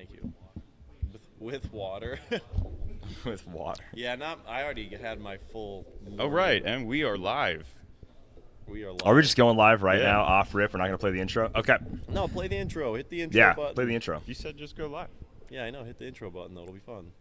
Thank you. With water. With water. Yeah, I already had my full. Oh, right, and we are live. We are live. Are we just going live right Yeah. now, off rip? We're not going to play the intro? Okay. No, play the intro. Hit the intro Yeah, button. play the intro. You said just go live. Yeah, I know. Hit the intro button, though. It'll be fun.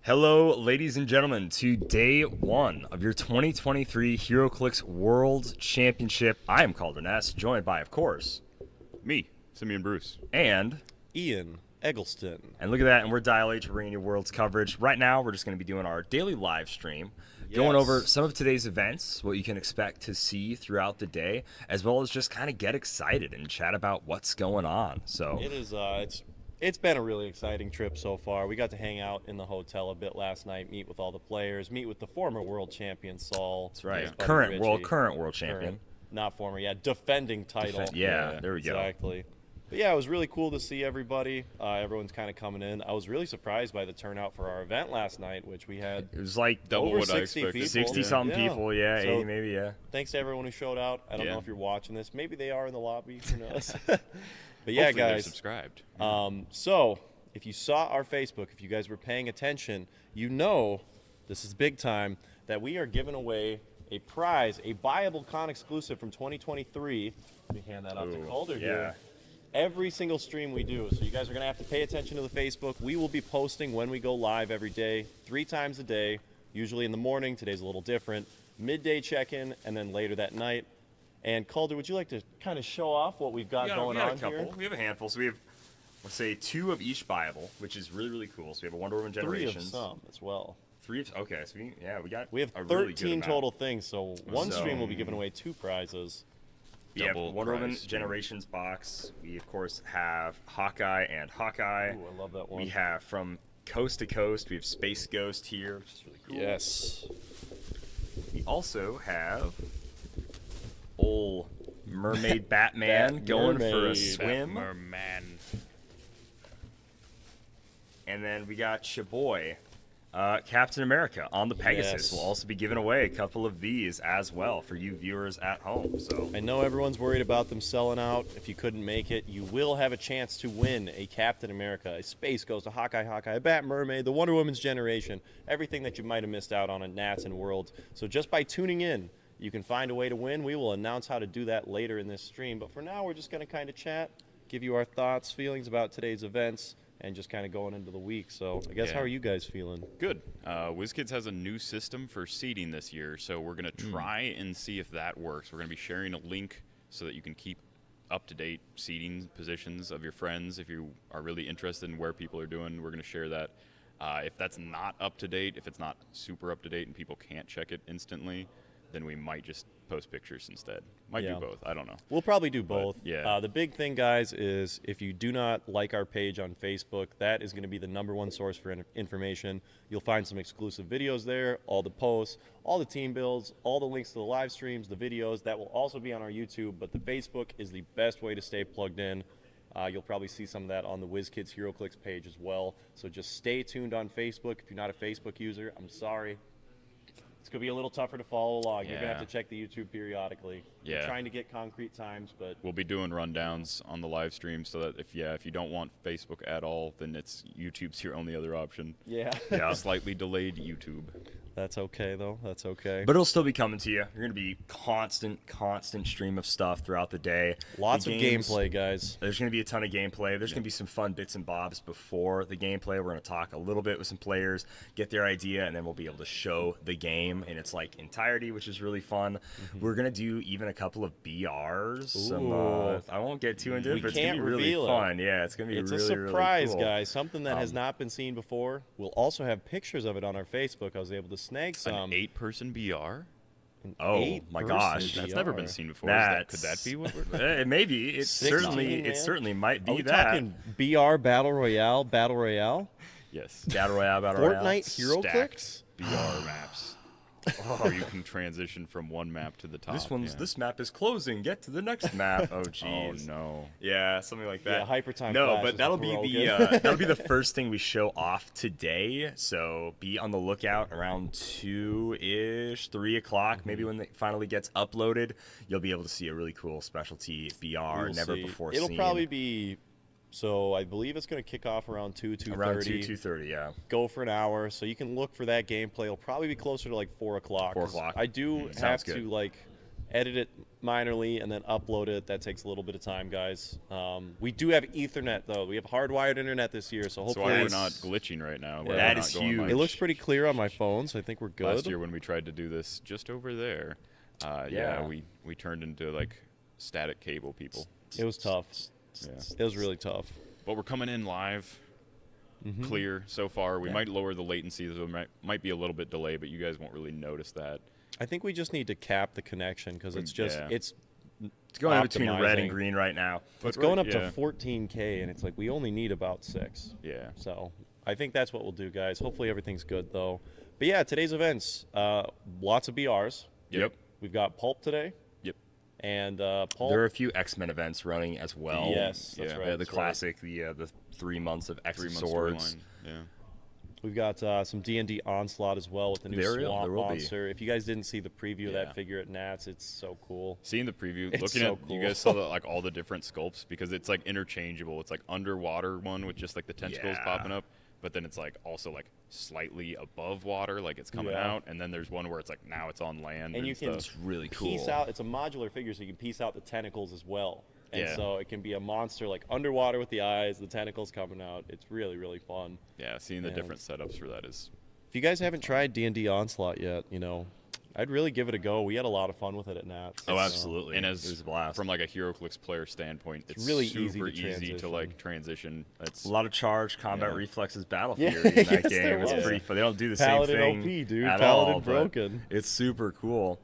Hello, ladies and gentlemen, to day one of your 2023 HeroClix World Championship. I am Calder Ness, joined by, of course, Me, Simeon Bruce. and Ian Eggleston. look at that, and we're Dial H bringing you World's coverage. Right now, we're just going to be doing our daily live stream, going over some of today's events, what you can expect to see throughout the day, as well as just kind of get excited and chat about what's going on. So It is. It's been a really exciting trip so far. We got to hang out in the hotel a bit last night, meet with all the players, meet with the former world champion Saul. that's right, his buddy current Richie. world champion. Current, not former, yeah, defending title. Yeah, there we go. Exactly. But yeah, it was really cool to see everybody. Everyone's kind of coming in. I was really surprised by the turnout for our event last night, which we had It was like Double over what I 60 expected. people. 60-something Yeah. people, yeah, So, 80 maybe, yeah. Thanks to everyone who showed out. I don't Yeah. know if you're watching this. Maybe they are in the lobby. Who knows? But yeah, Hopefully they're guys. subscribed. So if you saw our Facebook, if you guys were paying attention, you know this is big time that we are giving away a prize, a Buyable Con exclusive from 2023. Let me hand that out to Ooh, Calder yeah. here. Every single stream we do. So you guys are going to have to pay attention to the Facebook. We will be posting when we go live every day, 3 times a day, usually in the morning. Today's a little different. Midday check-in, and then later that night. And Calder, would you like to kind of show off what we've got going we got on a couple. here? We have a handful. So we have, let's say, 2 of each Bible, which is really, really cool. So we have a Wonder Woman 3 of Generations. some as well. 3 of, okay, so we got We have a really good 13 amount. total things, so one So- stream will be giving away 2 prizes. We have Double Wonder Woman prize. Generations box. We, of course, have Hawkeye and Hawkeye. Ooh, I love that one. We have from Coast to Coast, we have Space Ghost here, which is really cool. Yes. We also have old Mermaid Batman Bat going for a Mermaid. swim. Merman. And then we got Shaboy, Captain America on the Pegasus. Yes. We'll also be giving away a couple of these as well for you viewers at home. So I know everyone's worried about them selling out. If you couldn't make it, you will have a chance to win a Captain America, a Space Ghost, a Hawkeye, a Bat Mermaid, the Wonder Woman's Generation, everything that you might have missed out on at Nats and Worlds. So just by tuning in, you can find a way to win. We will announce how to do that later in this stream. But for now, we're just going to kind of chat, give you our thoughts, feelings about today's events, and just kind of going into the week. So I guess Yeah. how are you guys feeling? Good. WizKids has a new system for seating this year, so we're going to try and see if that works. We're going to be sharing a link so that you can keep up-to-date seating positions of your friends. If you are really interested in where people are doing, we're going to share that. If that's not up-to-date, if it's not super up-to-date and people can't check it instantly, then we might just post pictures instead. Might Yeah. do both. I don't know. We'll probably do both. yeah. The big thing, guys, is if you do not like our page on Facebook, that is going to be the #1 source for information. You'll find some exclusive videos there, all the posts, all the team builds, all the links to the live streams, the videos. That will also be on our YouTube, but the Facebook is the best way to stay plugged in. You'll probably see some of that on the WizKids HeroClix page as well. So just stay tuned on Facebook. If you're not a Facebook user, I'm sorry. It's going to be a little tougher to follow along. You're going to have Yeah. to check the YouTube periodically. We're Yeah. trying to get concrete times, but We'll be doing rundowns on the live stream so that if you don't want Facebook at all, then YouTube's your only other option. yeah. Yeah. Slightly delayed YouTube. That's okay, though. That's okay. But it'll still be coming to you. You're going to be constant stream of stuff throughout the day. Lots The of games- gameplay, guys. There's going to be a ton of gameplay. There's going to be some fun bits and bobs before the gameplay. We're going to talk a little bit with some players, get their idea, and then we'll be able to show the game in its entirety, which is really fun. We're going to do even a couple of BRs. Ooh. I won't get too into it, We but it's going can't to be really reveal it. fun. Yeah, it's going to be It's really, a surprise, really cool. guys. Something that has not been seen before. We'll also have pictures of it on our Facebook. I was able to snag some. An 8-person BR? Oh, Eight my person gosh. That's BR. never been seen before. Could that be what we're It may be. It 16, certainly, man? it certainly might Are be we that. talking BR Battle Royale? Battle Royale? Yes. Battle Royale, Battle Royale. Fortnite Hero Stacked BR maps. Or you can transition from one map to the top. This map is closing. Get to the next map. Oh, Oh jeez. no. Yeah, something like that. Yeah, Hyper Time No, Flash but is that'll be broken. that'll be the first thing we show off today. So be on the lookout around 2-ish, 3 o'clock, maybe when it finally gets uploaded. You'll be able to see a really cool specialty BR, We'll never see. before It'll seen. probably be. So I believe it's going to kick off around 2:30. around 2:30. Yeah. Go for an hour, so you can look for that gameplay. It'll probably be closer to 4 o'clock. 4 'cause o'clock. I do have Sounds good. to edit it minorly and then upload it. That takes a little bit of time, guys. We do have Ethernet though. We have hardwired internet this year, so So hopefully why we're it's- not glitching right now. Why That we're is not going huge. like It looks pretty clear on my phone, so I think we're good. Last year when we tried to do this just over there, Yeah. we turned into static cable people. It was tough. Yeah. It was really tough. But we're coming in live, clear so far. We might lower the latency, so there might be a little bit delay, but you guys won't really notice that. I think we just need to cap the connection because it's just Yeah. it's It's going between red and optimizing. green right now. It's going up yeah. to 14K, and it's we only need about 6. Yeah. So I think that's what we'll do, guys. Hopefully everything's good, though. But yeah, today's events, lots of BRs. Yep. We've got Pulp today, Yep. and Pulp. There are a few X-Men events running as well. Yes, that's Yeah. right. The that's right. classic, the 3 months of X 3-month swords. storyline. Yeah. We've got some D&D Onslaught as well with the new There Swamp will be. Monster. If you guys didn't see the preview of Yeah. that figure at Nats, it's so cool. Seeing the preview, It's looking so at cool. you guys saw all the different sculpts because it's interchangeable. It's underwater one with just the tentacles Yeah. popping up, but then it's also slightly above water, it's coming Yeah. out, and then there's one where it's now it's on land And you can stuff. It's really cool. piece out. It's a modular figure, so you can piece out the tentacles as well. And Yeah. so it can be a monster underwater with the eyes, the tentacles coming out. It's really, really fun. Yeah, seeing the Yeah. different setups for that is If you guys haven't tried D&D Onslaught yet, I'd really give it a go. We had a lot of fun with it at Nats. Oh, So- absolutely. and it was a blast. from a HeroClix player standpoint, it's really easy super to easy to transition. transition. It's a lot of charge, combat Yeah. reflexes, battle Yeah, fury in that yes, game. there It's was. pretty fun. They don't do the Paladin same thing OP, dude. at Paladin all, but broken. it's super cool.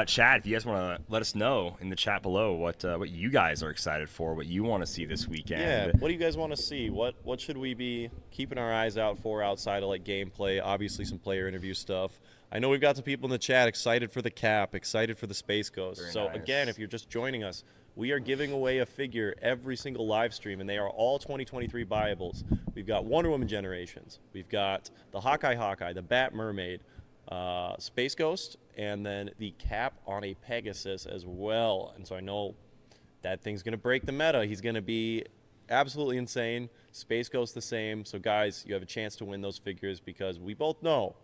Chat, if you guys want to let us know in the chat below what you guys are excited for, what you want to see this weekend. Yeah, what do you guys want to see? What should we be keeping our eyes out for outside of gameplay? Obviously, some player interview stuff. I know we've got some people in the chat excited for the cap, excited for the Space Ghost. Very So nice. again, if you're just joining us, we are giving away a figure every single live stream, and they are all 2023 buyables. We've got Wonder Woman Generations. We've got the Hawkeye, the Bat Mermaid, Space Ghost, and then the cap on a Pegasus as well. And so I know that thing's going to break the meta. He's going to be absolutely insane. Space Ghost the same. So guys, you have a chance to win those figures because we both know,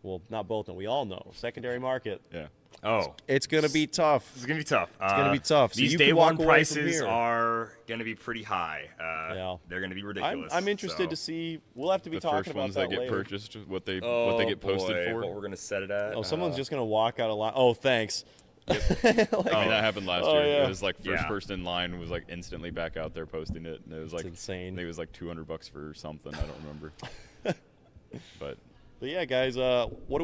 well, not both know, we all know, secondary market, yeah. Oh, it's going to be tough. it's gonna be tough. It's gonna be tough. So These you day can walk one away from prices here. are gonna be pretty high. Yeah. They're gonna be ridiculous. I'm interested so. to see. We'll have to be The talking first about ones that that get later. purchased, what they Oh, get posted boy, for. what we're gonna set it at. Oh, someone's just going to walk out of line. Oh, thanks. I mean, that happened last Oh, year. yeah. It was first Yeah. person in line was instantly back out there posting it, and it was It's insane. I think it was $200 for something. I don't remember. But But yeah, guys, how do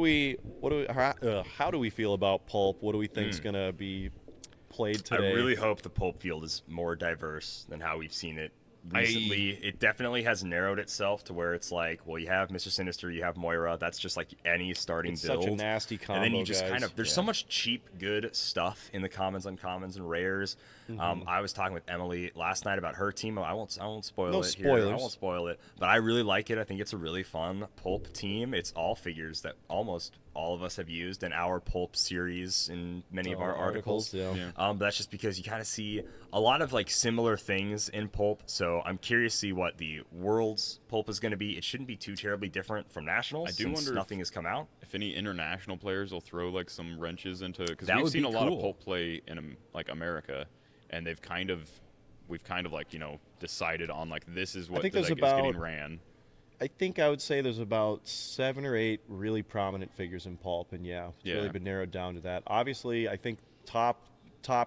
we feel about Pulp? What do we think is gonna be played today? I really hope the Pulp field is more diverse than how we've seen it recently. It definitely has narrowed itself to where it's like, well, you have Mr. Sinister, you have Moira. That's just like any starting It's build. such a nasty combo, and then you just guys. kind of there's so much cheap, good stuff in the commons, uncommons, and rares. I was talking with Emily last night about her team. I won't spoil No it here. spoilers. I won't spoil it, but I really like it. I think it's a really fun Pulp team. It's all figures that almost all of us have used in our Pulp series in many of our articles. Yeah. But that's just because you kind of see a lot of like similar things in Pulp. So I'm curious to see what the world's Pulp is going to be. It shouldn't be too terribly different from Nationals. I do since wonder nothing has come out. if any international players will throw like some wrenches into, because That we've would seen be a lot cool. of Pulp play in like America, and we've kind of like decided on like this is what think the there's deck is getting about- ran. I think I would say there's about 7 or 8 really prominent figures in Pulp, and it's Yeah. really been narrowed down to that. Obviously, I think top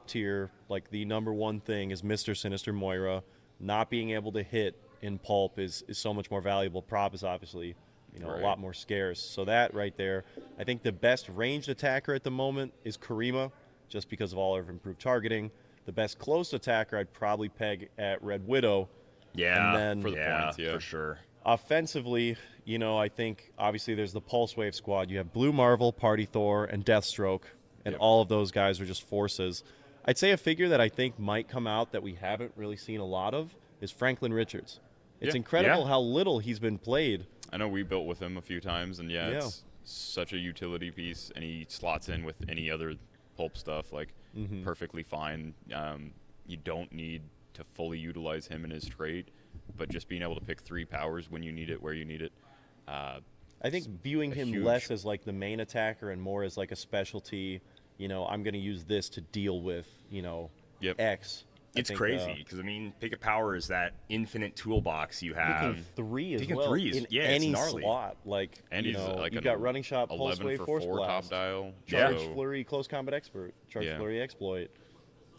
tier, like the number one thing is Mr. Sinister Moira. Not being able to hit in Pulp is so much more valuable. Prop is obviously a Right. lot more scarce. So that right there, I think the best ranged attacker at the moment is Karima, just because of all of her improved targeting. The best close attacker I'd probably peg at Red Widow. Yeah, And then- For the points, yeah. for sure. Offensively, I think obviously there's the Pulse Wave squad. You have Blue Marvel, Party Thor, and Deathstroke, and Yep. all of those guys are just forces. I'd say a figure that I think might come out that we haven't really seen a lot of is Franklin Richards. It's Yeah. incredible Yeah. how little he's been played. I know we built with him a few times, and Yeah. it's such a utility piece, and he slots in with any other Pulp stuff like perfectly fine. You don't need to fully utilize him in his trait, but just being able to pick 3 powers when you need it, where you need it. I think viewing him huge- less as like the main attacker and more as like a specialty, I'm going to use this to deal with, Yep. X. I It's think, crazy because pick a power is that infinite toolbox you have. Picking 3 as Picking well 3s, in yeah, it's any gnarly. slot. Like, And he's like you've an got running shot, pulse 11 wave, for force 4 blast, top dial. charge so- flurry, close combat expert, charge Yeah. flurry exploit.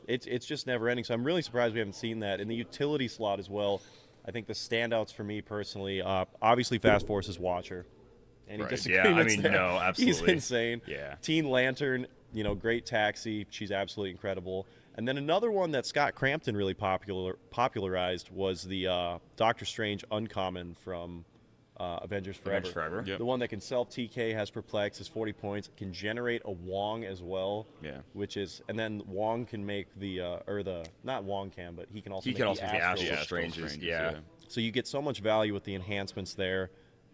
It's just never ending. So I'm really surprised we haven't seen that in the utility slot as well. I think the standouts for me personally, obviously Fast Force's Watcher. Any Right. disagreements Yeah, I mean, there? no, He's absolutely. insane. Yeah. Teen Lantern, great taxi. She's absolutely incredible. And then another one that Scott Crampton really popularized was the Doctor Strange Uncommon from Avengers Forever. Avengers Forever. Yep. The one that can self TK, has perplex, is 40 points, can generate a Wong as well. Yeah. And then Wong can make not Wong can, but he can also He make can also the make Astral. Astral Strangers, yeah. So you get so much value with the enhancements there,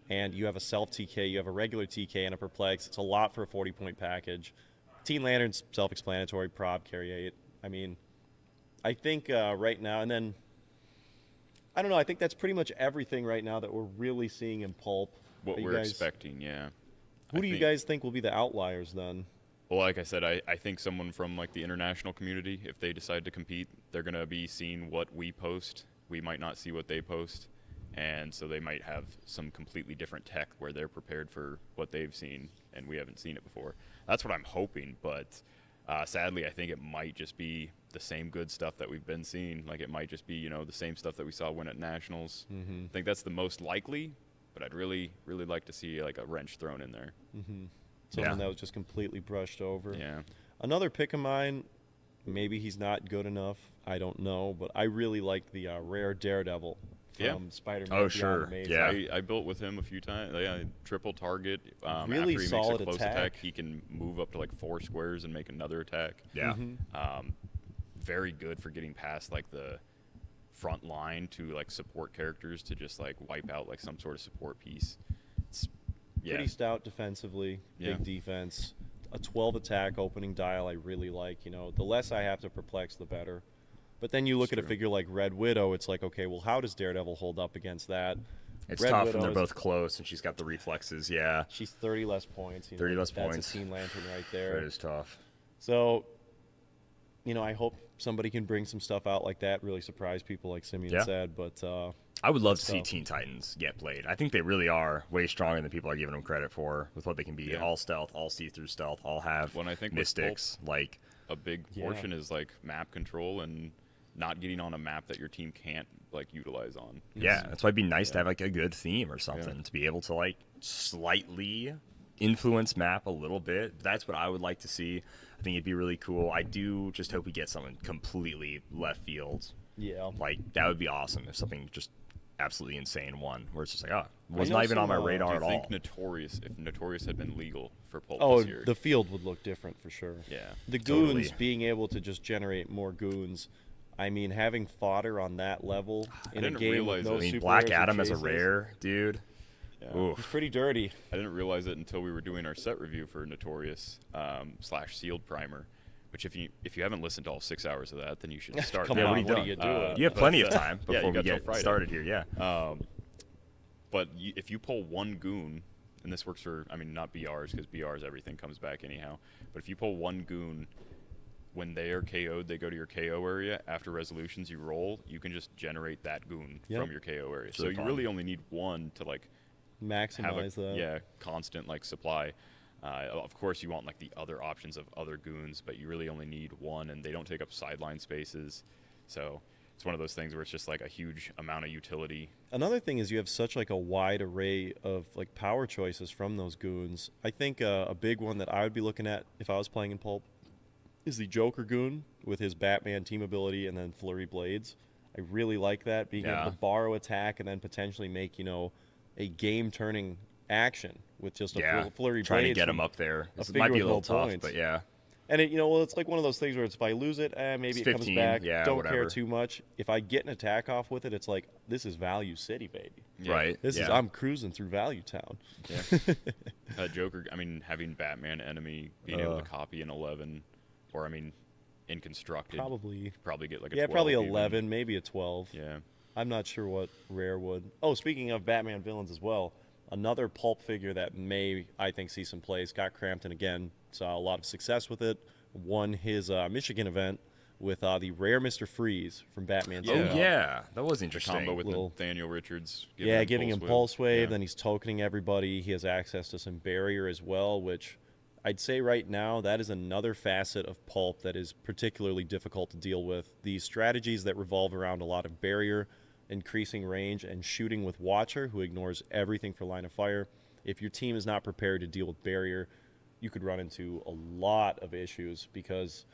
and you have a self TK, you have a regular TK, and a perplex. It's a lot for a 40-point package. Teen Lantern's self-explanatory, prop, carry 8. I mean, I think right now, and then, I don't know, I think that's pretty much everything right now that we're really seeing in Pulp. What Are you we're guys- expecting, yeah. Who I do you think- guys think will be the outliers then? Well, like I said, I think someone from like the international community, if they decide to compete, they're going to be seeing what we post. We might not see what they post. And so they might have some completely different tech where they're prepared for what they've seen and we haven't seen it before. That's what I'm hoping, but sadly, I think it might just be the same good stuff that we've been seeing. Like it might just be, the same stuff that we saw win at Nationals. I think that's the most likely, but I'd really, really like to see like a wrench thrown in there. Someone Yeah. that was just completely brushed over. Yeah. Another pick of mine, maybe he's not good enough. I don't know, but I really like the rare Daredevil from Yeah. Spider-Man. Oh, Beyond sure. the Maze. Yeah. I built with him a few times. Yeah, triple target. Really after he makes solid a close attack. attack, he can move up to like 4 squares and make another attack. Yeah. Very good for getting past like the front line to like support characters to just like wipe out like some sort of support piece. It's Pretty stout defensively, Yeah. big defense. A 12 attack opening dial I really like. The less I have to perplex, the better. But then you look at a true. figure like Red Widow, it's like, okay, well, how does Daredevil hold up against that? It's Red tough Widow when they're is- both close and she's got the reflexes. Yeah. She's 30 less points. 30 less that's points. a Teen Lantern right there. That is tough. So, I hope somebody can bring some stuff out like that, really surprise people, like Simeon Yeah. said. But I would love to see tough. Teen Titans get played. I think they really are way stronger than people are giving them credit for with what they can be. Yeah. All stealth, all see-through stealth, all have When I think with mystics. Like, a big Yeah. portion is like map control and not getting on a map that your team can't like utilize on. yeah, that's why it'd be nice to have like a good theme or something to be able to like slightly influence map a little bit. That's what I would like to see. I think it'd be really cool. I do just hope we get something completely left field. Yeah. Like, that would be awesome if something just absolutely insane won, where it's just like, was know not even on my some, radar Do at you think all. if Notorious had been legal for Pulp Oh, this year? the field would look different for sure. Yeah. The goons Totally. being able to just generate more goons. I mean, having fodder on that level in a didn't game realize with no it. I mean, super Black rares or Adam as a chases. rare, dude. Yeah. Oof. He's pretty dirty. I didn't realize it until we were doing our set review for Notorious / Sealed Primer, which if you haven't listened to all 6 hours of that, then you should start. Come now. on, what what are are you you doing? doing? You have plenty of time yeah, before you we got till get Friday. started here, yeah. But if you pull one goon, and this works for, I mean, not BRs, because BRs, everything comes back anyhow. But if you pull one goon, when they are KO'd, they go to your KO area. After resolutions you roll, you can just generate that goon Yep. from your KO area. It's So really you fun. really only need one to, like, have Maximize that. constant, like, supply. Of course, you want, like, the other options of other goons, but you really only need one, and they don't take up sideline spaces. So it's one of those things where it's just, like, a huge amount of utility. Another thing is you have such like a wide array of like power choices from those goons. I think a big one that I would be looking at if I was playing in Pulp is the Joker goon with his Batman team ability and then flurry blades. I really like that, being Yeah. able to borrow attack and then potentially make, a game turning action with just a Yeah, flurry trying to blades get from him up there. a It figure might be a with little no tough, points. but yeah. And it's like one of those things where it's if I lose it, maybe It's it comes 15, back. yeah, Don't whatever. care too much. If I get an attack off with it, it's like this is Value City, baby. Yeah. Right. This is yeah. I'm cruising through Value Town. Yeah. Joker, I mean, having Batman enemy, being able to copy an 11, or, I mean, in constructed, Probably. probably get like a 12 Probably even. 11, maybe a 12. Yeah. I'm not sure what rare would. Oh, speaking of Batman villains as well, another Pulp figure that may, I think, see some play. Scott Crampton again saw a lot of success with it. Won his Michigan event with the rare Mr. Freeze from Batman. Yeah. Oh, Standoff. yeah. That was The interesting. combo with Little- Nathaniel Richards. Giving him Pulse Wave. Yeah. Then he's tokening everybody. He has access to some barrier as well, which I'd say right now that is another facet of Pulp that is particularly difficult to deal with. The strategies that revolve around a lot of barrier, increasing range, and shooting with Watcher, who ignores everything for line of fire. If your team is not prepared to deal with barrier, you could run into a lot of issues because,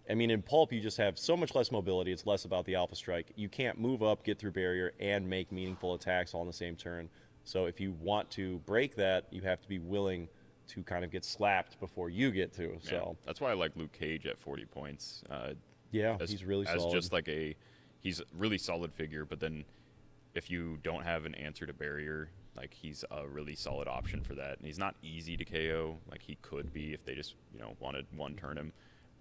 I mean, in Pulp, you just have so much less mobility. It's less about the Alpha Strike. You can't move up, get through barrier, and make meaningful attacks all in the same turn. So if you want to break that, you have to be willing to kind of get slapped before you get to. Yeah. So, That's why I like Luke Cage at 40 points. he's really as solid. just like he's a really solid figure, but then if you don't have an answer to barrier, like he's a really solid option for that. And he's not easy to KO, like he could be if they just wanted one turn him.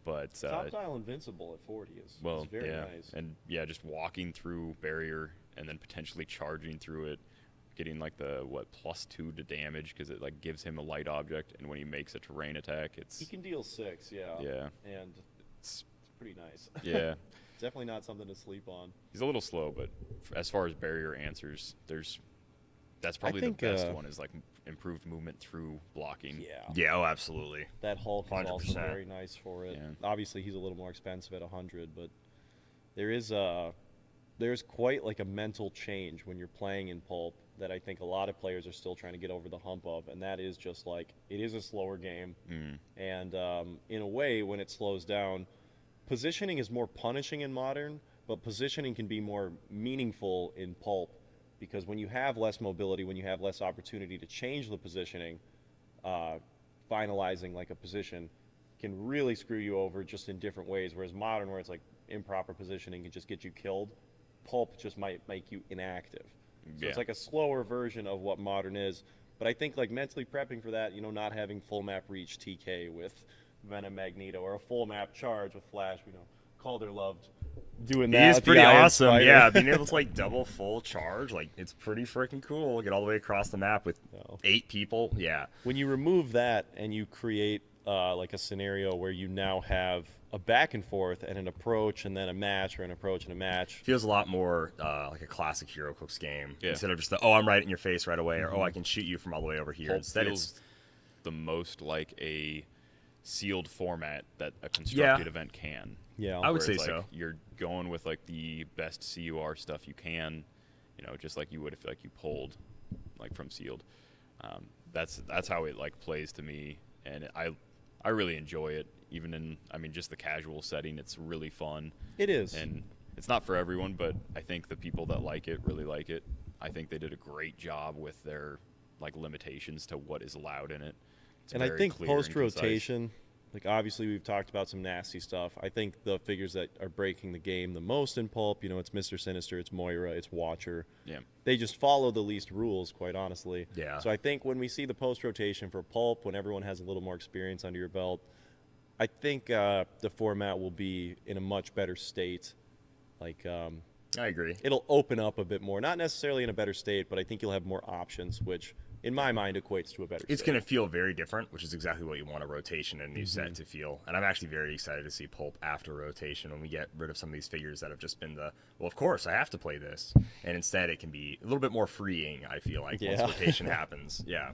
But Top Dial Invincible at 40 is very yeah, nice. and yeah, just walking through barrier and then potentially charging through it, getting like the +2 to damage because it like gives him a light object, and when he makes a terrain attack, it's He can deal 6, yeah, and it's pretty nice. yeah. Definitely not something to sleep on. He's a little slow, but as far as barrier answers, that's probably think, the best one is like improved movement through blocking. Yeah, oh, absolutely. That Hulk is also 100%. very nice for it. Yeah. Obviously, he's a little more expensive at 100, but there's quite like a mental change when you're playing in Pulp that I think a lot of players are still trying to get over the hump of, and that is just like it is a slower game, and in a way, when it slows down, positioning is more punishing in Modern, but positioning can be more meaningful in Pulp because when you have less mobility, when you have less opportunity to change the positioning, finalizing like a position can really screw you over just in different ways. Whereas Modern, where it's like improper positioning can just get you killed, Pulp just might make you inactive. So Yeah. it's like a slower version of what Modern is. But I think like mentally prepping for that, not having full map reach TK with Venom Magneto or a full map charge with Flash, Calder loved doing He that. is with the pretty Iron awesome. Spider. Yeah, being able to like double full charge, like it's pretty freaking cool. Get all the way across the map with 8 people. Yeah. When you remove that and you create like a scenario where you now have a back and forth and an approach and then a match or an approach and a match. Feels a lot more like a classic Hero Cooks game Yeah. instead of just I'm right in your face right away, or I can shoot you from all the way over here. Pulp Instead, feels it's the most like a sealed format that a constructed event can. Yeah. I would Where say it's like so. You're going with like the best CUR stuff you can, just like you would if like you pulled like from sealed. that's how it like plays to me, and I really enjoy it. Even in, I mean, just the casual setting, it's really fun. It is. And it's not for everyone, but I think the people that like it really like it. I think they did a great job with their like limitations to what is allowed in it. It's And I very think clear and post-rotation, like obviously we've talked about some nasty stuff. I think the figures that are breaking the game the most in Pulp, it's Mr. Sinister, it's Moira, it's Watcher. Yeah. They just follow the least rules, quite honestly. Yeah. So I think when we see the post-rotation for Pulp, when everyone has a little more experience under your belt, I think the format will be in a much better state. Like, I agree. it'll open up a bit more. Not necessarily in a better state, but I think you'll have more options, which in my mind equates to a better It's state. going to feel very different, which is exactly what you want a rotation and a new set to feel. And I'm actually very excited to see Pulp after rotation when we get rid of some of these figures that have just been well, of course, I have to play this. And instead, it can be a little bit more freeing, I feel like, once Yeah. rotation happens. Yeah.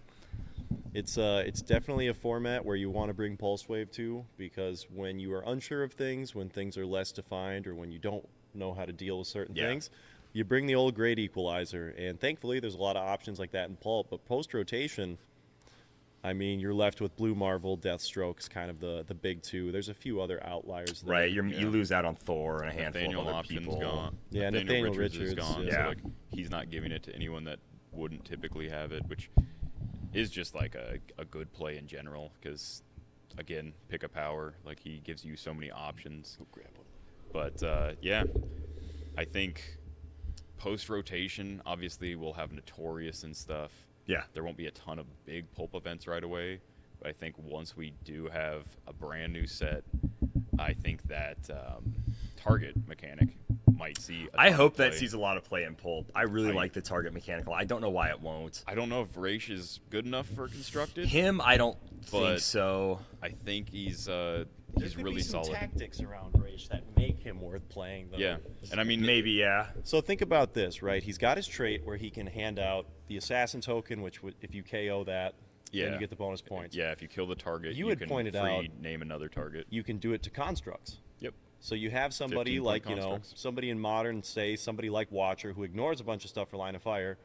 It's definitely a format where you want to bring Pulse Wave to, because when you are unsure of things, when things are less defined, or when you don't know how to deal with certain Yeah. things, you bring the old great equalizer. And thankfully, there's a lot of options like that in Pulp. But post-rotation, I mean, you're left with Blue Marvel, Deathstroke's kind of the big two. There's a few other outliers there. Right. You lose out on Thor and a handful Nathaniel of other Hopkins people. gone. Yeah, Nathaniel Nathaniel Richards is Richards, gone. yeah. So like he's not giving it to anyone that wouldn't typically have it, which is just like a good play in general. Because again, pick a power. Like he gives you so many options. But yeah, I think post rotation, obviously we'll have Notorious and stuff. Yeah. There won't be a ton of big Pulp events right away, but I think once we do have a brand new set, I think that target mechanic might see. I hope that play. sees a lot of play in Pulp. I really like the target mechanical. I don't know why it won't. I don't know if Raish is good enough for constructed. Him, I don't think But- so. I think he's There could really be some solid. tactics around Raish that make him worth playing, though. Yeah, and I mean Maybe, yeah. So think about this, right? He's got his trait where he can hand out the assassin token, which would, if you KO that, then Yeah. you get the bonus points. Yeah, if you kill the target, You you had can pointed free out- name another target. You can do it to constructs. Yep. So you have somebody 15-point like, constructs. somebody in Modern, say, somebody like Watcher who ignores a bunch of stuff for line of fire.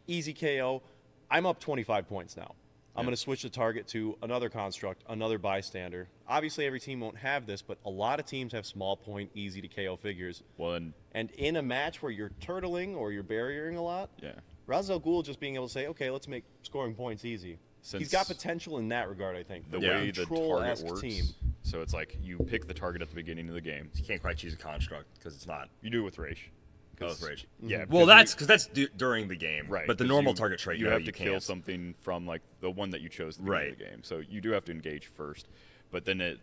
Easy KO. I'm up 25 points now. I'm Yeah. going to switch the target to another construct, another bystander. Obviously, every team won't have this, but a lot of teams have small point, easy to KO figures. Well, and And in a match where you're turtling or you're barriering a lot, yeah, Ra's al Ghul just being able to say, okay, let's make scoring points easy. He's Since got potential in that regard, I think. the Yeah. way the target Control-esque works. team. So it's like you pick the target at the beginning of the game. You can't quite choose a construct because it's not. You do it with Raish. Oh, with Rage. Yeah. Well, because that's during the game, right. But the 'cause normal you- target trait, you no, have to can't. kill something from like the one that you chose at the beginning of the game. So you do have to engage first. But then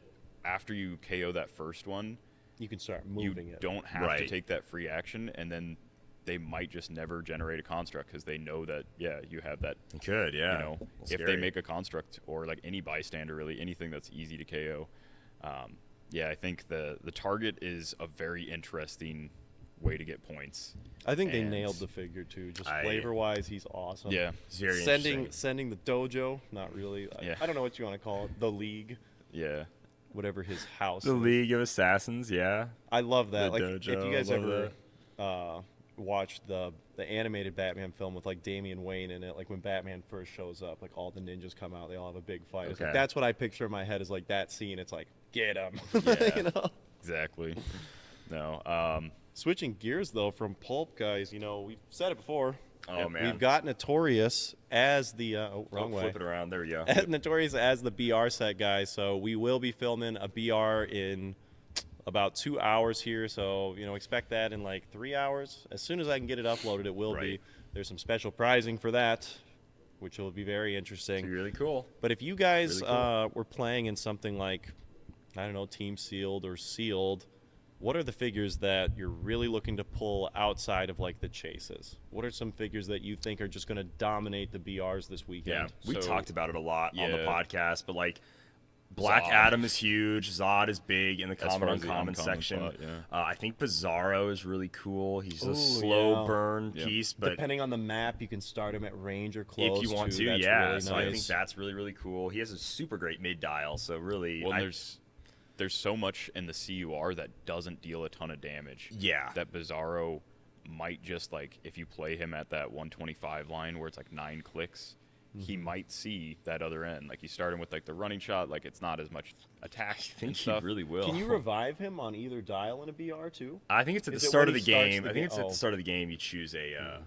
after you KO that first one, You can start you moving it. don't have to Right. take that free action, and then they might just never generate a construct because they know that you have that. You could, yeah. You know, That's if they scary. make a construct or like any bystander, really anything that's easy to KO. Yeah, I think the target is a very interesting way to get points. I think they And- nailed the figure too. Just I- flavor-wise, he's awesome. Yeah, It's very sending interesting. the dojo, not really. Yeah. I don't know what you want to call it. The league, yeah. whatever his house. The is. League of Assassins, yeah. I love that. The Like dojo, if you guys I love ever watched the animated Batman film with like Damian Wayne in it, like when Batman first shows up, like all the ninjas come out, they all have a big fight. It's like, Okay. that's what I picture in my head is like that scene. It's like get him. Yeah. You know. Exactly. No. Switching gears though from Pulp, guys, we've said it before. Oh, man. We've got Notorious as the wrong way. Flip it around. There we go. Notorious as the BR set, guys. So we will be filming a BR in about 2 hours here. So expect that in like 3 hours. As soon as I can get it uploaded, it will be. Right. There's some special prizing for that, which will be very interesting. It's really cool. But if you guys Really cool. were playing in something like, I don't know, Team Sealed or Sealed, what are the figures that you're really looking to pull outside of like the chases? What are some figures that you think are just going to dominate the BRs this Yeah, weekend? we So- talked about it a lot on the Yeah. podcast, but like Black Zod. Adam is huge. Zod is big in the As common far as the uncommon uncommon section. spot, yeah. I think Bizarro is really cool. He's Ooh, a slow yeah. burn Yeah. piece, but Depending on the map, you can start him at range or close. if you want too. to, That's yeah. really So nice. I think that's really, really cool. He has a super great mid dial, so really, Well, there's so much in the CUR that doesn't deal a ton of damage. Yeah. That Bizarro might just like if you play him at that 125 line where it's like 9 clicks, he might see that other end. Like, you start him with like the running shot, like it's not as much attack. I think and he stuff. really will. Can you revive him on either dial in a BR too? I think it's at the Is it start when of the he starts game. the I think it's game? at the start of the game. You choose a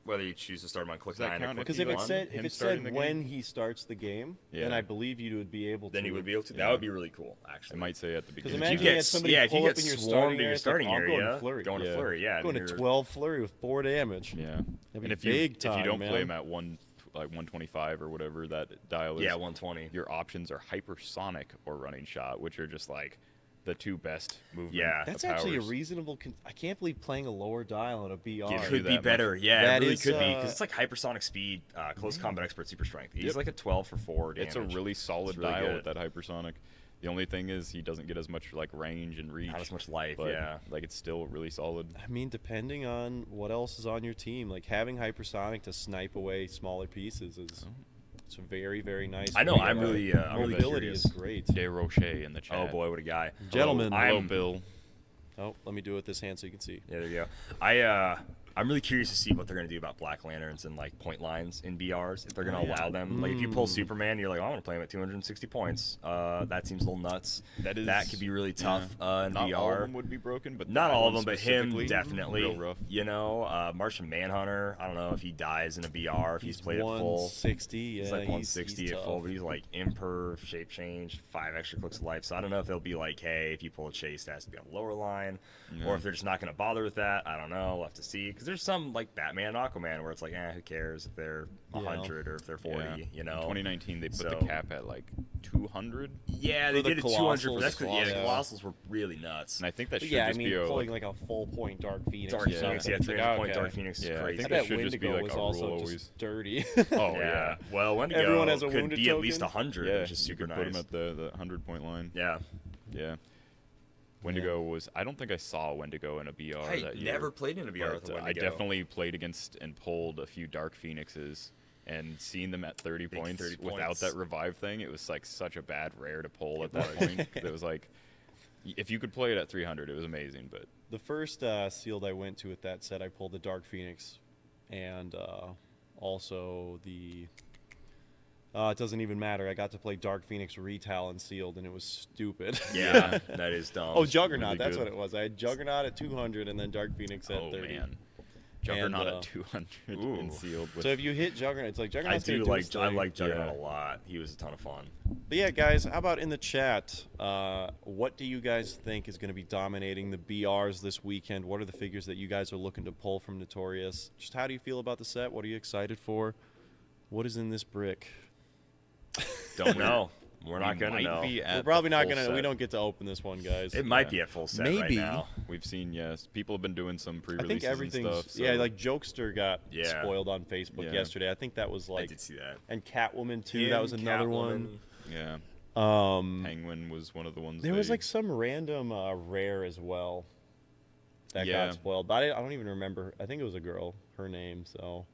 whether you choose to start him on click Does that 9 or count click Because if it 1, said him if it starting said the when game? he starts the game, then Yeah. I believe you would be able to. then he would be able to. That Yeah. would be really cool, actually. It might say at the Because beginning. imagine if you you get had somebody if you pull get up in your swarmed starting in your area, it's starting like, I'm going area, to flurry. going to Yeah. flurry, yeah. Going and to you're- 12 flurry with 4 damage. Yeah. That'd And be if big you time, don't play man. him at 125 or whatever that dial is, Yeah, 120. your options are hypersonic or running shot, which are just like the two best movement. Yeah. That's actually a powers. reasonable. I can't believe playing a lower dial on a BR. Gives Could you be that better. much. Yeah, That it really is, could be because it's like hypersonic speed, close combat expert, super strength. He's Yep. like a 12 for 4 damage. It's a really solid It's really dial good. with that hypersonic. The only thing is he doesn't get as much like range and reach. Not as much life, but, yeah. like it's still really solid. I mean, depending on what else is on your team, like having hypersonic to snipe away smaller pieces is it's a very, very nice. I know, way. I'm really mobility curious. is great. De Roche in the chat. Oh boy, what a guy. Gentlemen. Hello, I'm Bill. Oh, let me do it with this hand so you can see. Yeah, there you go. I'm really curious to see what they're gonna do about Black Lanterns and like point lines in BRs. If they're gonna Oh, yeah. allow them, like if you pull Superman, you're like, oh, I want to play him at 260 points. That seems a little nuts. That could be really tough in Not VR. all of them would be broken, but Not that all of one them, but him specifically, definitely. Real rough. You know, Martian Manhunter. I don't know if he dies in a BR if he's played at full. 160. Yeah, He's like 160 he's at full, tough. but he's like imperv, shape change, 5 extra clicks of life. So I don't know if they'll be like, hey, if you pull a chase, it has to be on the lower line, or if they're just not going to bother with that. I don't know. We'll have to see. Because there's some like Batman and Aquaman where it's like, who cares if they're 100 or if they're 40, Yeah. you know? In 2019, they put So- the cap at like 200, Yeah, they For the did it 200. Colossals, That's 'cause- yeah, the yeah. Colossals were really nuts. and I think that But should yeah, I just mean, be a, pulling like, like a full point Dark Phoenix. Dark or Phoenix, something. yeah, It's like, 300 point okay. Dark Phoenix is Yeah, I crazy. think I that bet should just be, Wendigo like, was a also rule just always. dirty. Oh yeah. yeah, Well, Wendigo Everyone has a could wounded be at least token. 100, yeah. which is You super could put him nice. at the 100-point line. Yeah. Yeah. Wendigo was. I don't think I saw Wendigo in a BR I that year. never played in a BR but, with a I Wendigo. definitely played against and pulled a few Dark Phoenixes, and seeing them at 30 Big points 30 without points. that revive thing, it was like such a bad rare to pull at that point. It was like, if you could play it at 300, it was amazing. But The first sealed I went to with that set, I pulled the Dark Phoenix, and also the. It doesn't even matter. I got to play Dark Phoenix Retal sealed, and it was stupid. Yeah, that is dumb. Oh, Juggernaut. really That's good. what it was. I had Juggernaut at 200, and then Dark Phoenix at oh 30. man, Juggernaut And, at 200 Ooh. and sealed. With, So if you hit Juggernaut, it's like I Juggernaut's do gonna do like his I thing. like Juggernaut Yeah. a lot. He was a ton of fun. But yeah, guys, how about in the chat? What do you guys think is going to be dominating the BRs this weekend? What are the figures that you guys are looking to pull from Notorious? Just how do you feel about the set? What are you excited for? What is in this brick? Don't know. We're we not gonna might know. be at We're the probably not full going to. We set. don't get to open this one, guys. It might Yeah. be at full set right Maybe. now. We've seen, yes, people have been doing some I pre-releases think and everything's stuff. So yeah, like Jokester got Yeah. spoiled on Facebook Yeah. yesterday. I think that was I like, did see that. and Catwoman too. That was another one. yeah, Um, Penguin was one of the ones. there was they- like some random rare as well that Yeah. got spoiled. But I don't even remember. I think it was a girl. Her name. So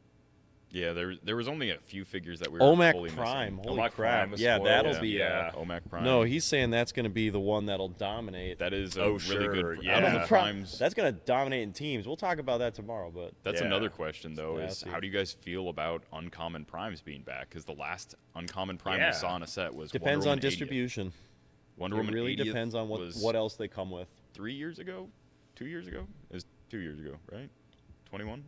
yeah, there was only a few figures that we were Omac fully Prime. missing. Holy Omac crap! Prime was Yeah, spoiled. that'll yeah, be. yeah. Omac Prime. No, he's saying that's going to be the one that'll dominate. that is a Oh, really sure, good. yeah. Out of the Yeah. primes, That's going to dominate in teams. We'll talk about that tomorrow. But that's Yeah. another question though. Yeah, Is see. how do you guys feel about uncommon primes being back? Because the last uncommon prime Yeah. we saw in a set was depends Wonder on Woman 80th. distribution. Wonder It Woman really 80th depends on was what else they come with. 3 years ago, 2 years ago. It was 2 years ago, right? 21.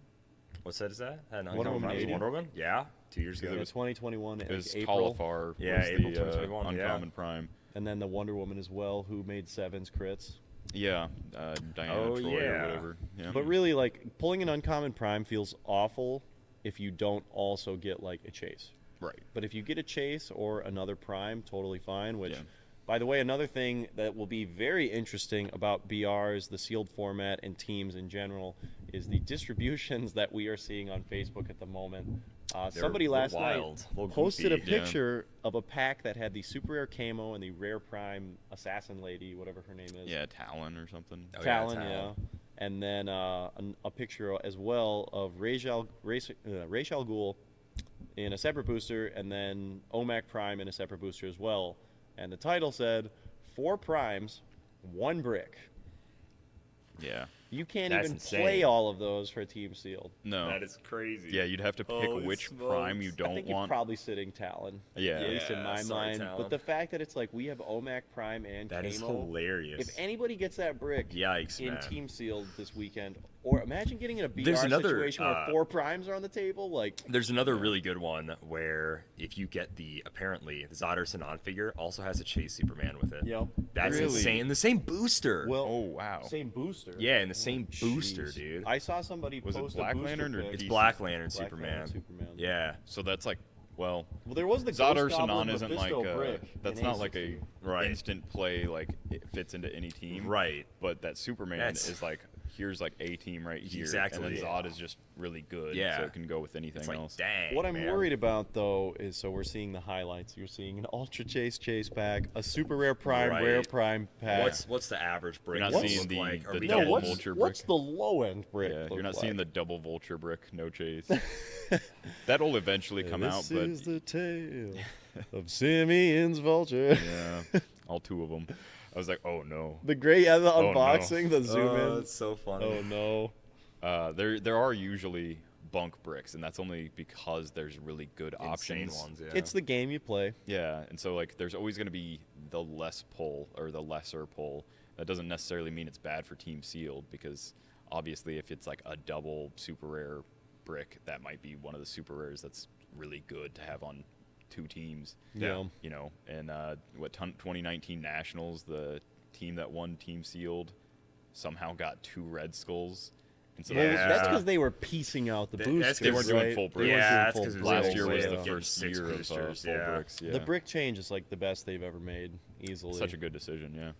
What set is that? Had an Wonder Uncommon Woman Primes 80? Wonder Woman? Yeah, 2 years ago. Yeah, 2021 It like was April, Talafar. Yeah, was April the 2021, yeah. uncommon prime. and then the Wonder Woman as well, who made sevens crits. Yeah, Diana Oh, Troy yeah. or whatever. Yeah. But really, like pulling an uncommon prime feels awful if you don't also get like a chase. right. But if you get a chase or another prime, totally fine. Which, Yeah. by the way, another thing that will be very interesting about BRs, the sealed format, and teams in general is the distributions that we are seeing on Facebook at the moment. Somebody they're last wild, night a little posted a goofy. Yeah. picture of a pack that had the super rare camo and the rare prime assassin lady, whatever her name is. Yeah, Talon or something. Oh, yeah, Talon, Talon. yeah. And then a picture as well of Ra's al Ghul in a separate booster, and then Omac Prime in a separate booster as well. And the title said, 4 primes, 1 brick. Yeah. You can't That's even insane. play all of those for a team sealed. No. That is crazy. Yeah, you'd have to pick Holy which smokes. prime you I don't think you're want. probably sitting Talon. Yeah. At least in Yeah, my sorry, mind. Talon. But the fact that it's like we have OMAC Prime and That is Camo. hilarious. If anybody gets that brick Yikes, in man. team sealed this weekend, or imagine getting in a BR There's another, situation where 4 primes are on the table, like There's another really good one where if you get apparently the Zodder Sanan figure also has a Chase Superman with it. Yep. That's Really? insane. The same booster. well, Oh, wow. same booster. yeah, in the same Jeez. booster, dude. I saw somebody Was it post Black a booster Lantern or pic. It's DC? Black Lantern Black Superman. Lantern Superman. Yeah. So that's like, well, Well, there was the Zodder Ghost Goblin Sanan isn't like Mephisto brick that's in not like a A60. Right. instant play like it fits into any team. Right. But that Superman That's- is like here's like a team right here. Exactly. And then Yeah. Zod is just really good. Yeah. So it can go with anything It's like, else. dang. What I'm man. worried about though is so we're seeing the highlights. You're seeing an Ultra Chase pack, a super rare prime, Right. rare prime pack. What's the average brick? You're not look seeing the- like? Are the we double no, getting- vulture what's brick. the low end brick? Yeah, look you're not like? seeing the double vulture brick, no chase. That'll eventually come out, This but is the tale of Simeon's vulture. yeah, all 2 of them. I was like, oh no. The great the no. unboxing, the zoom Oh, in. it's so funny. Oh no. There are usually bunk bricks, and that's only because there's really good Insane options. ones, yeah. It's the game you play. Yeah, and so like there's always going to be the less pull or the lesser pull. That doesn't necessarily mean it's bad for team sealed, because obviously if it's like a double super rare brick, that might be one of the super rares that's really good to have on 2 teams. Yeah. You know, and 2019 Nationals, the team that won team sealed somehow got 2 red skulls. And so Well, that was Yeah. that's just because they were piecing out the That- boosters. that's they weren't doing right? full They bricks. weren't Yeah, doing that's full 'cause it was last bricks, year was yeah. the Getting first 6 year of boosters, full yeah. bricks. Yeah. The brick change is like the best they've ever made, easily. Such a good decision, yeah.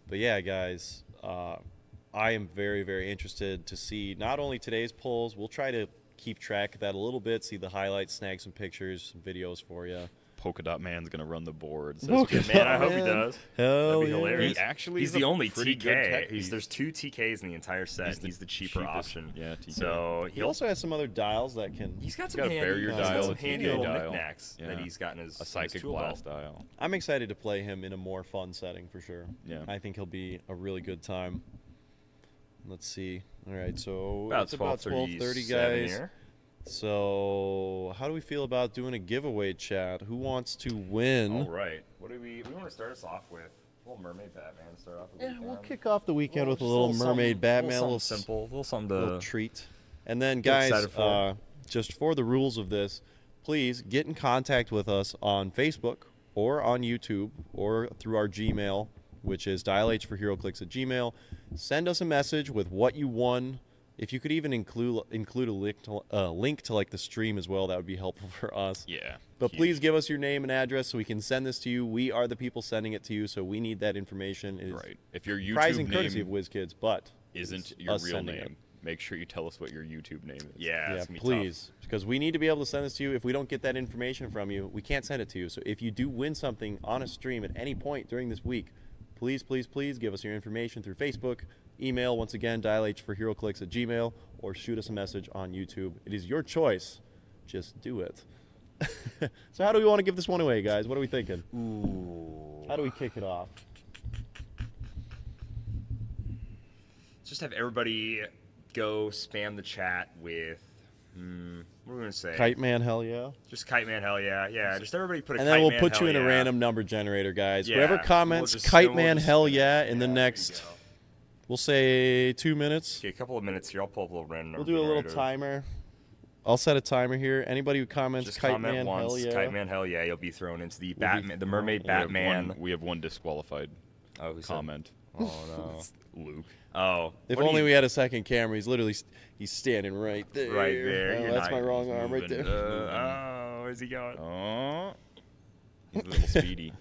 But yeah, guys, I am very, very interested to see not only today's polls. We'll try to keep track of that a little bit, see the highlights, snag some pictures, some videos for you. Polka Dot Man's gonna run the board. Says Polka Chris. Man, I hope he Man. does. Hell That'd be yeah. hilarious. He actually he's is the a only pretty good TK. tech piece. There's 2 TKs in the entire set. He's the cheaper cheapest. option. Yeah, TK. So He also has some other dials that can. he's got He's some got a handy, barrier he's got dial, some a handy TK little dial. knickknacks that Yeah. he's got in his a psychic tool blast belt. dial. I'm excited to play him in a more fun setting for sure. Yeah. I think he'll be a really good time. Let's see. All right, so About it's about 12:30, 12:37 guys. here. So, how do we feel about doing a giveaway, chat? Who wants to win? All right. What do we want to start us off with? Little Mermaid Batman. Start off with. Yeah, weekend. we'll kick off the weekend with a Just little something- Mermaid Batman, a little simple, little something little to. treat. And then, get guys, excited for. just for the rules of this, please get in contact with us on Facebook or on YouTube or through our Gmail, which is dialh4heroclicks at Gmail. Send us a message with what you won. If you could even include a link to like the stream as well, that would be helpful for us. Yeah. But huge. please give us your name and address so we can send this to you. We are the people sending it to you, so we need that information. It is Right. If your prize YouTube and courtesy of name WizKids, but isn't it's your us real sending name, it. make sure you tell us what your YouTube name is. Yeah, Yeah, it's gonna be please, because we need to be able to send this to you. If we don't get that information from you, we can't send it to you. So if you do win something on a stream at any point during this week, please, please, please give us your information through Facebook, email, once again, dialh4heroclicks at Gmail, or shoot us a message on YouTube. It is your choice. Just do it. So how do we want to give this one away, guys? What are we thinking? tough. Ooh. How do we kick it off? Just have everybody go spam the chat with. What are we gonna say? Kite Man, hell yeah. Just Kite Man, hell yeah, yeah. Just everybody put a. And Kite then we'll Man, put hell you in a yeah. random number generator, guys. Yeah, Whoever we'll comments just- Kite we'll Man, just hell spin it. yeah, in the Yeah, there you next, go. we'll say 2 minutes. Okay, a couple of minutes here. I'll pull up a little random. We'll number do a little generator. timer. I'll set a timer here. Anybody who comments Just Kite comment Man, once. hell yeah. Kite Man, hell yeah. You'll be thrown into the be Batman, the Mermaid We have Batman. we have one disqualified Oh, who's that? comment. Oh no. Luke. Oh. If what do only you- we had a second camera. He's literally he's standing right there. Right there. Oh, You're that's not my wrong arm right moving. there. Oh, where's he going? Oh. He's a little speedy.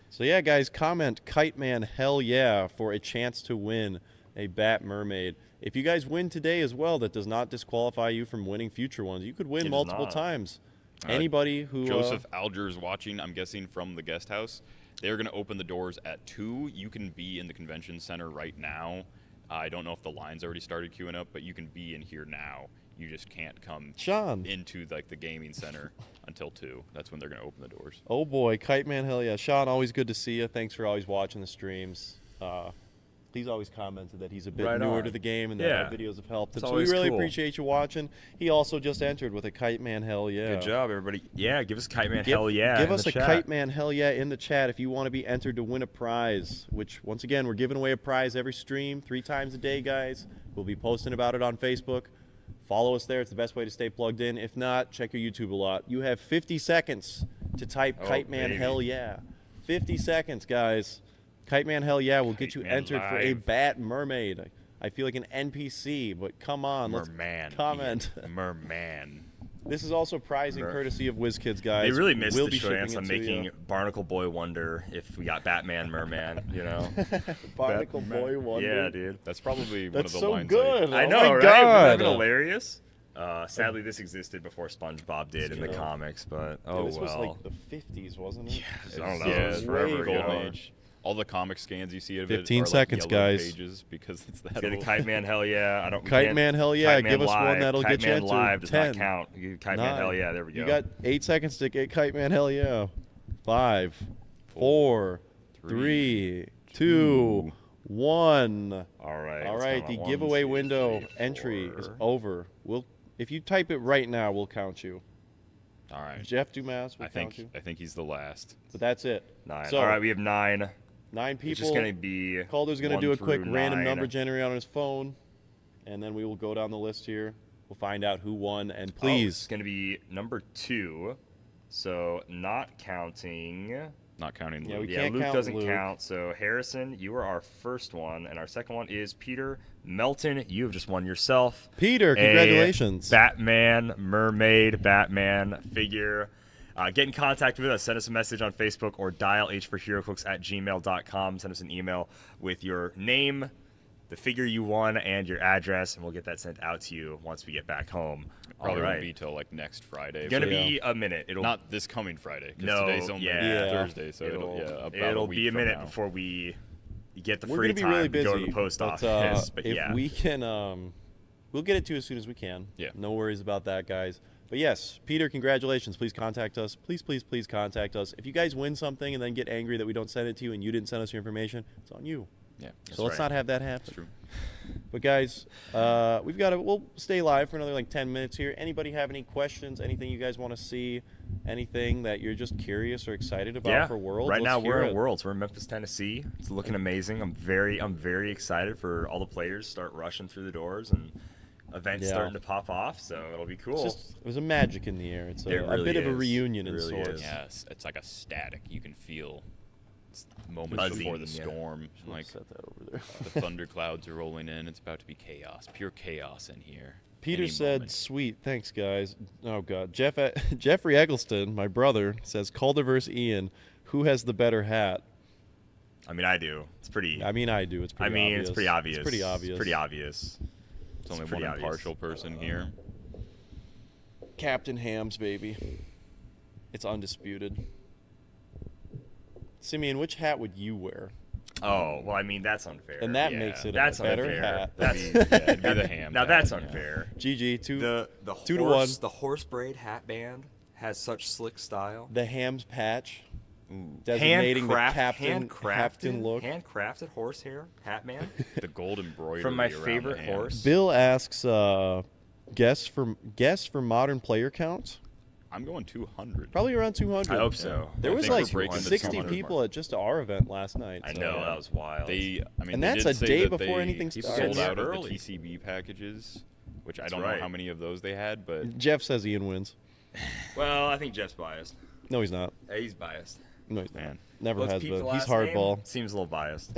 So yeah, guys, comment Kite Man, hell yeah, for a chance to win a Bat Mermaid. If you guys win today as well, that does not disqualify you from winning future ones. You could win It does multiple not. times. Anybody who Joseph Alger's watching, I'm guessing, from the guest house. They're going to open the doors at 2. You can be in the convention center right now. I don't know if the line's already started queuing up, but you can be in here now. You just can't come Sean. into like the gaming center until 2. That's when they're going to open the doors. Oh boy, Kite Man, hell yeah. Sean, always good to see you. Thanks for always watching the streams. He's always commented that he's a bit Right newer on. to the game and Yeah. that our videos have helped him. It's So we always really cool. appreciate you watching. He also just entered with a Kite Man hell yeah. Good job, everybody. Yeah, give us Kite Man Give, hell yeah. give in us the a chat. Kite Man hell yeah in the chat if you want to be entered to win a prize, which once again, we're giving away a prize every stream 3 times a day, guys. We'll be posting about it on Facebook. Follow us there. It's the best way to stay plugged in. If not, check your YouTube a lot. You have 50 seconds to type Oh, Kite Man baby. hell yeah. 50 seconds, guys. Kite Man hell yeah will get you Kite Man entered for a live. Bat Mermaid. I feel like an NPC, but come on, let's Merman. comment. Ian. Merman. This is also prizing courtesy of WizKids, guys. They really missed We'll the be shipping chance it on to making you. Barnacle Boy wonder if we got Batman Merman, you know? Barnacle Boy Wonder. Yeah, dude. That's probably one That's of the so lines. good. I Oh know, my right? Wouldn't God. that have been hilarious? Sadly, this existed before SpongeBob did in the Yeah. comics, but Yeah, oh this was well. like the 50s, wasn't it? I don't know. Yeah, it was it's forever way ago. Golden Age. All the comic scans you see of 15 it are seconds, like yellow guys. pages because it's that Get a old. Kite Man hell yeah. I don't. we Kite can't- Man hell yeah. Kite Man Give us one live. that'll Kite get you Man entered. live does 10, not count. You Kite Man 9. hell yeah. There we go. You got 8 seconds to get Kite Man hell yeah. 5, 4, 3, 2, 1. All right. All let's right, count the on 1, giveaway 2, window 3, entry is 4. over. If you type it right now, we'll count you. All right. Jeff Dumas will I count think you. I think he's the last. But that's it. 9. So, All right, we have 9. 9 It's just people. gonna be. Calder's going to 1 do a quick through random 9. number generator on his phone, and then we will go down the list here. We'll find out who won, and Oh, please, it's gonna be number 2. So not counting. Not counting Yeah, Luke. we Yeah, can't Luke count doesn't Luke. count. So Harrison, you are our first one, and our second one is Peter Melton. You have just won yourself. Peter, a congratulations. Batman, Mermaid, Batman figure. Get in contact with us. Send us a message on Facebook or dial hforherocooks@gmail.com. Send us an email with your name, the figure you won, and your address, and we'll get that sent out to you once we get back home. Probably All won't right. be till like next Friday. Gonna but be a minute. It'll not this coming Friday. 'Cause No, today's only yeah. Thursday, so it'll about it'll a week be a from minute now. before we get the We're free going to be time really to busy. go to the post but, office. But if yeah, we can, we'll get it to you as soon as we can. Yeah. No worries about that, guys. But yes, Peter, congratulations. Please contact us. Please, please, please contact us. If you guys win something and then get angry that we don't send it to you and you didn't send us your information, it's on you. Yeah, So let's right. not have that happen. that's true. But guys, we'll stay live for another like 10 minutes here. Anybody have any questions? Anything you guys want to see? Anything that you're just curious or excited about yeah. for Worlds? Right now Let's we're hear in it. Worlds. We're in Memphis, Tennessee. It's looking amazing. I'm very excited for all the players to start rushing through the doors and events Yeah. starting to pop off. So it'll be cool. There's a magic in the air. It's There a really bit of a is. reunion It in really sorts. is. Yes, it's like a static. You can feel it's moments Buzzing, before the yeah. storm. I'll Like set that over there. the thunder clouds are rolling in. It's about to be chaos, pure chaos in here. Peter Any said, moment. "Sweet, thanks, guys." Oh God, Jeffrey Eggleston, my brother, says Calder versus Ian. Who has the better hat? I mean, I do. It's pretty. I mean, I do. It's I pretty mean, obvious. it's pretty obvious. It's pretty obvious. It's pretty obvious. It's only pretty one obvious. impartial person here. Captain Hams, baby. It's undisputed. Simeon, which hat would you wear? Oh well, I mean that's unfair. And that Yeah, makes it that's a better unfair. hat. That's It'd be the ham. now hat, that's yeah. unfair. GG, The 2 to 1. the horse braid hat band has such slick style. The Hams patch, designating the captain look. handcrafted horsehair hat man The gold embroidery from my around the favorite hams. horse. Bill asks, guess for modern player count. I'm going 200. Probably around 200. I hope so. There I was think we're like breaking the 60 200 people mark. at just our event last night. I so- know that was wild. They, I mean, And they that's did a say day that before they anything People starts. sold out of early. the TCB packages, which I That's don't right. know how many of those they had, but Jeff says Ian wins. well, I think Jeff's biased. No, he's not. He's biased. No, he's not. man, Never Let's has peep the been. He's last name. hardball. Seems a little biased.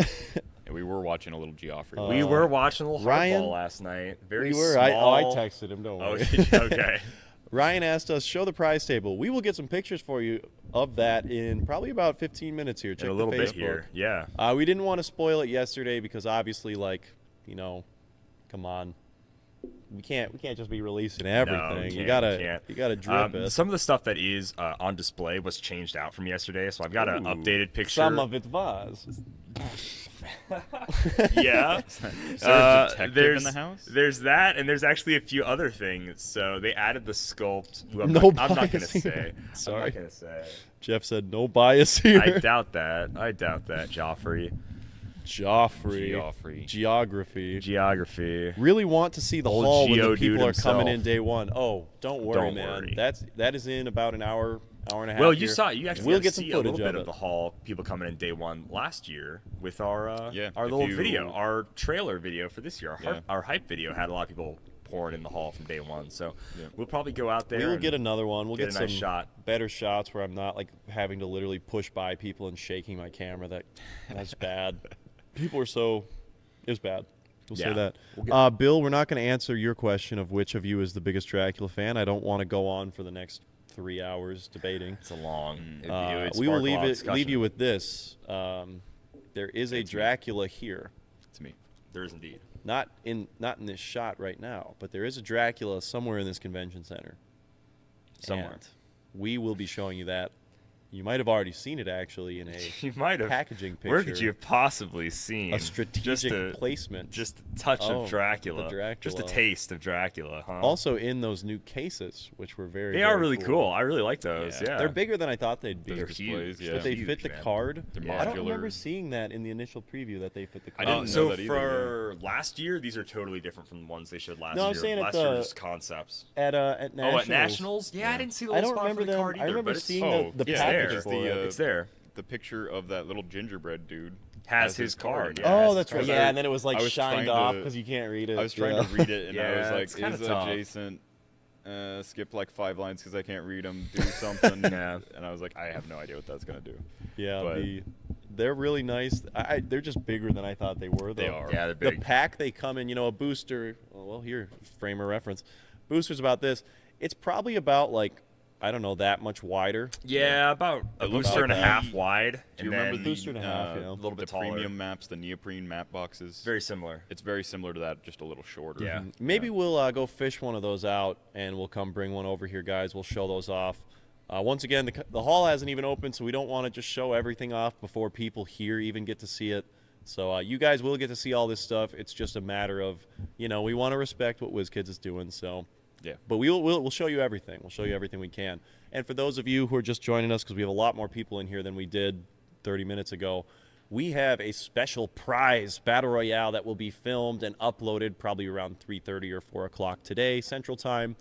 we were watching a little Geoffrey. We were watching a little Ryan? hardball last night. Very We were. small. I texted him. Don't Oh, worry. okay. Ryan asked us, show the prize table. We will get some pictures for you of that in probably about 15 minutes here. Check In a little the bit Facebook. here. Yeah. We didn't want to spoil it yesterday because obviously, like, come on. We can't just be releasing everything. you you can't. gotta drip it. Some of the stuff that is on display was changed out from yesterday, so I've got an Ooh. updated picture. Some of it was. Yeah. Is there a detective there's, in the house? There's that, and there's actually a few other things. So they added the sculpt. Who I'm No not going to bias here. say. Sorry. I'm not going to say. Jeff said no bias here. I doubt that. Joffrey. Joffrey. Geography. Really want to see the Old hall when the Geodude people are coming himself. in day one. Oh, don't worry, Don't man. worry. That is in about an hour and a half. Well, here. you actually we'll got get to some see a footage little bit of of it. the hall, people coming in day one last year with our if little you- video, our trailer video for this year. Yeah. Our hype video had a lot of people pouring in the hall from day one. So Yeah. we'll probably go out there. We will and get another one. We'll get get a nice some shot. better shots where I'm not like having to literally push by people and shaking my camera. That's bad. People were so. It was bad. We'll say Yeah. that. We'll get- Bill, we're not going to answer your question of which of you is the biggest Dracula fan. I don't want to go on for the next 3 hours debating. It's a long. Mm. It would We will spark a lot of leave discussion. you with this. There is a It's me. Dracula here. It's me. There is indeed. Not in this shot right now, but there is a Dracula somewhere in this convention center. Somewhere. And we will be showing you that. You might have already seen it actually in a You might have. packaging picture. Where could you have possibly seen a strategic placement? Just a touch Oh, of Dracula. the Dracula. Just a taste of Dracula, huh? Also in those new cases, which were very. they are very really cool. I really like those. Yeah. Yeah. They're bigger than I thought they'd be. They're They're displays, huge. yeah. But they Huge, fit the man. card. They're I don't modular. remember seeing that in the initial preview that they fit the I card. didn't know So that either, for last year, these are totally different from the ones they showed last No, year. I'm saying at last year the- were just concepts. at Nationals. Oh, at Nationals? Yeah, I didn't see the I little don't spot remember for the them. card either. I remember but it's, seeing Oh, the yeah, package it's for the, it. it's there. The picture of that little gingerbread dude Has his card. in it. Yeah, Oh, has that's his right. card. Yeah, and then it was like I was shined trying off to- because you can't read it. I was trying Yeah. to read it, and I was Yeah, like, it's kinda is tough. adjacent. Skip like 5 lines because I can't read them. Do something. Yeah. And I was like, I have no idea what that's gonna do. Yeah, But- they're really nice. They're just bigger than I thought they were. Though. They are. Yeah, they're The big. pack they come in, a booster. Well, here, frame of reference. Booster's about this. It's probably about like, I don't know, that much wider. Yeah, about a It looks booster and a like half the- wide. Do you and remember then the Booster and a half, yeah. a little bit the taller. premium maps, the neoprene map boxes? Very similar. It's very similar to that, just a little shorter. Yeah. Maybe we'll go fish one of those out, and we'll come bring one over here, guys. We'll show those off. Once again, the hall hasn't even opened, so we don't want to just show everything off before people here even get to see it. So you guys will get to see all this stuff. It's just a matter of, we want to respect what WizKids is doing. So, Yeah. but we'll show you everything. We'll show you everything we can. And for those of you who are just joining us, because we have a lot more people in here than we did 30 minutes ago, we have a special prize battle royale that will be filmed and uploaded probably around 3:30 or 4 o'clock today, Central Time.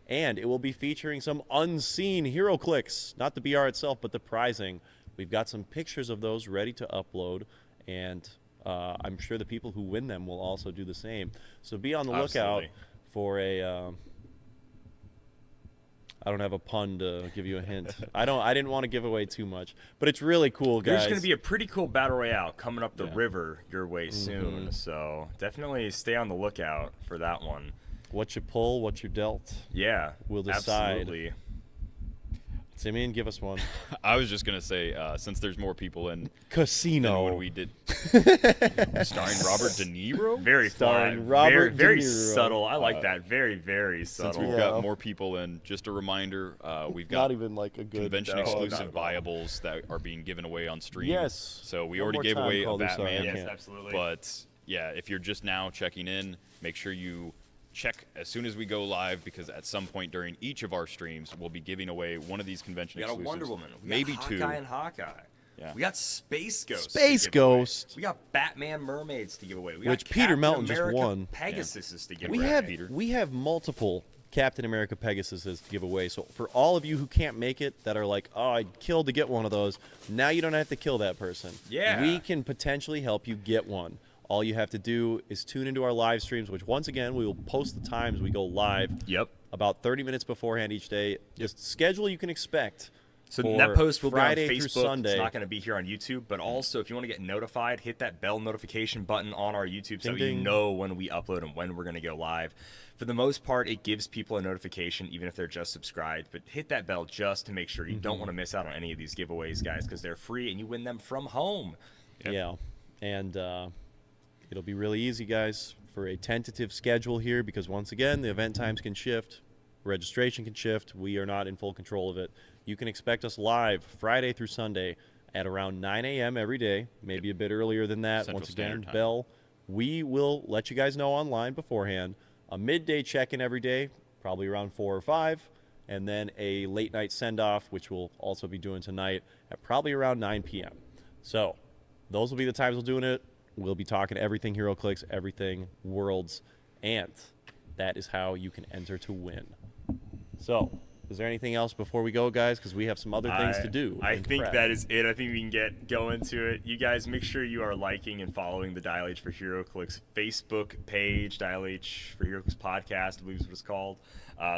And it will be featuring some unseen hero clicks, not the BR itself, but the prizing. We've got some pictures of those ready to upload, and I'm sure the people who win them will also do the same. So be on the lookout Absolutely. for a. I don't have a pun to give you a hint. I didn't want to give away too much, but it's really cool, guys. There's going to be a pretty cool battle royale coming up the Yeah. river your way soon. So definitely stay on the lookout for that one. What you pull, what you dealt. Yeah. We'll decide. Absolutely. Simeon, give us one. I was just gonna say, since there's more people in than Casino. when we did, starring Robert De Niro. Very Starring fun. Robert very, very De Niro. subtle. I like that. Very, very Since subtle. we've Yeah. got more people in, just a reminder, we've Not got even like a good No, convention-exclusive not at all. buyables that are being given away on stream. Yes. So we One already more gave time, away a Calder, sorry, I Batman. Yes, can't. absolutely. But yeah, if you're just now checking in, make sure you check as soon as we go live, because at some point during each of our streams, we'll be giving away one of these convention We got a exclusives. Wonder Woman. We maybe got two. Hawkeye and Hawkeye. Yeah. We got Space Ghost. Space to give away. Ghost. We got Batman Mermaids to give away. We Which got Peter Captain Melton just America won. Pegasus to give We away. have Peter. we have multiple Captain America Pegasuses to give away. So for all of you who can't make it, that are like, oh, I'd kill to get one of those. Now you don't have to kill that person. Yeah. We can potentially help you get one. All you have to do is tune into our live streams, which once again we will post the times we go live. Yep. About 30 minutes beforehand each day. Just schedule you can expect. So for that post will Friday be on through Facebook. Sunday. It's not going to be here on YouTube, but also if you want to get notified, hit that bell notification button on our YouTube so Ding, you ding. know when we upload and when we're going to go live. For the most part, it gives people a notification even if they're just subscribed, but hit that bell just to make sure you don't want to miss out on any of these giveaways, guys, because they're free and you win them from home. Yeah, and it'll be really easy, guys, for a tentative schedule here, because once again, the event times can shift, registration can shift. We are not in full control of it. You can expect us live Friday through Sunday at around 9 a.m. every day, maybe a bit earlier than that. Central Once again, Standard Time. bell. We will let you guys know online beforehand. A midday check-in every day, probably around 4 or 5, and then a late-night send-off, which we'll also be doing tonight at probably around 9 p.m. So those will be the times we're doing it. We'll be talking everything HeroClix, everything Worlds, and that is how you can enter to win. So, is there anything else before we go, guys? Because we have some other things to do. I and think prep. that is it. I think we can get going to it. You guys, make sure you are liking and following the Dial H for HeroClix Facebook page, Dial H for HeroClix podcast, I believe is what it's called.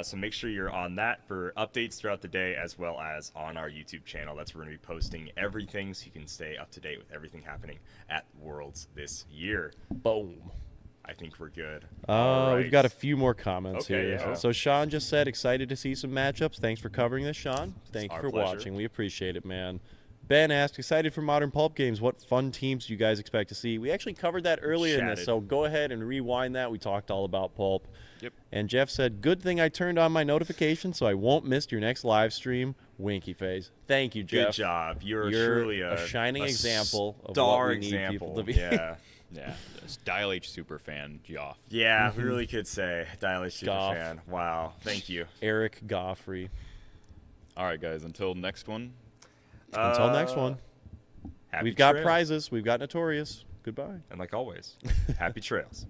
So make sure you're on that for updates throughout the day, as well as on our YouTube channel. That's where we're going to be posting everything, so you can stay up to date with everything happening at Worlds this year. Boom. I think we're good. All We've got a few more comments Okay, here. yeah. So Sean just said, excited to see some matchups. Thanks for covering this, Sean. Thank you our for pleasure. watching. We appreciate it, man. Ben asked, excited for Modern Pulp games. What fun teams do you guys expect to see? We actually covered that earlier in this, Chatted. so go ahead and rewind that. We talked all about Pulp. Yep. And Jeff said, good thing I turned on my notifications so I won't miss your next live stream. Winky face. Thank you, Jeff. Good job. You're You're truly a shining example of star what we need example. people to be. Yeah. Yeah. Dial H super fan, Joff. Yeah, we really could say Dial H super Goff. fan. Wow. Thank you. Eric Goffrey. All right, guys. Until next one. Until next one. Happy We've got trails. prizes. We've got Notorious. Goodbye. And like always, happy trails.